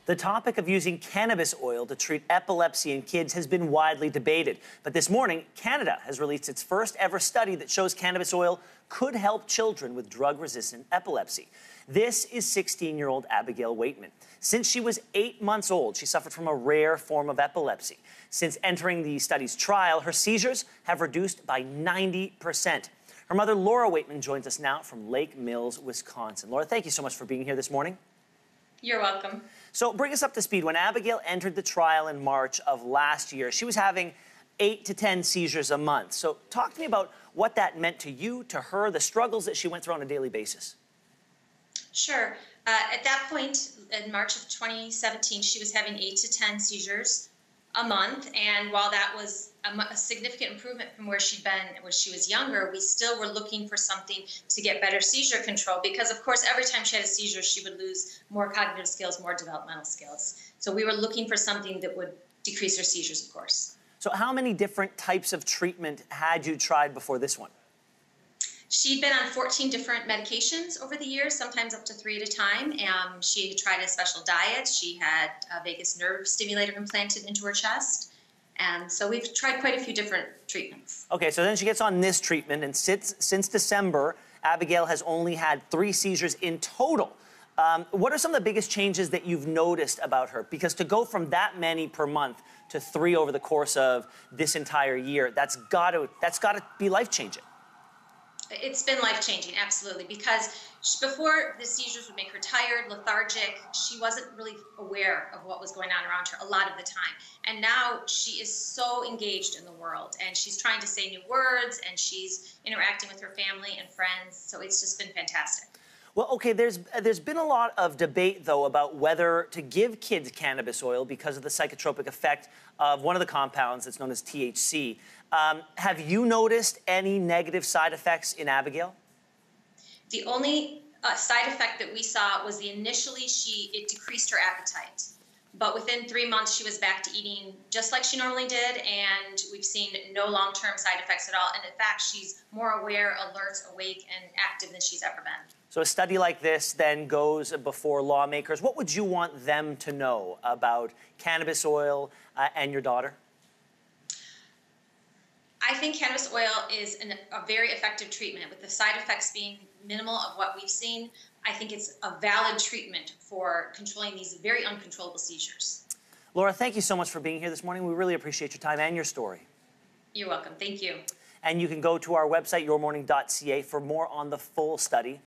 The topic of using cannabis oil to treat epilepsy in kids has been widely debated. But this morning, Canada has released its first ever study that shows cannabis oil could help children with drug-resistant epilepsy. This is 16-year-old Abigail Weightman. Since she was 8 months old, she suffered from a rare form of epilepsy. Since entering the study's trial, her seizures have reduced by 90%. Her mother, Laura Weightman, joins us now from Lake Mills, Wisconsin. Laura, thank you so much for being here this morning. You're welcome. So bring us up to speed. When Abigail entered the trial in March of last year, she was having 8 to 10 seizures a month. So talk to me about what that meant to you, to her, the struggles that she went through on a daily basis. Sure. At that point, in March of 2017, she was having 8 to 10 seizures a month. And while that was a significant improvement from where she'd been when she was younger, we still were looking for something to get better seizure control because, of course, every time she had a seizure, she would lose more cognitive skills, more developmental skills. So we were looking for something that would decrease her seizures, of course. So how many different types of treatment had you tried before this one? She'd been on 14 different medications over the years, sometimes up to 3 at a time. She tried a special diet. She had a vagus nerve stimulator implanted into her chest. And so we've tried quite a few different treatments. Okay, so then she gets on this treatment, and since December, Abigail has only had 3 seizures in total. What are some of the biggest changes that you've noticed about her? Because to go from that many per month to 3 over the course of this entire year, that's got to be life-changing. It's been life-changing, absolutely, because before the seizures would make her tired, lethargic. She wasn't really aware of what was going on around her a lot of the time. And now she is so engaged in the world, and she's trying to say new words, and she's interacting with her family and friends. So it's just been fantastic. Well, okay, there's been a lot of debate, though, about whether to give kids cannabis oil because of the psychotropic effect of one of the compounds that's known as THC. Have you noticed any negative side effects in Abigail? The only side effect that we saw was initially it decreased her appetite. But within 3 months, she was back to eating just like she normally did, and we've seen no long-term side effects at all. And in fact, she's more aware, alert, awake, and active than she's ever been. So a study like this then goes before lawmakers. What would you want them to know about cannabis oil and your daughter? I think cannabis oil is a very effective treatment, with the side effects being minimal of what we've seen. I think it's a valid treatment for controlling these very uncontrollable seizures. Laura, thank you so much for being here this morning. We really appreciate your time and your story. You're welcome. Thank you. And you can go to our website, yourmorning.ca, for more on the full study.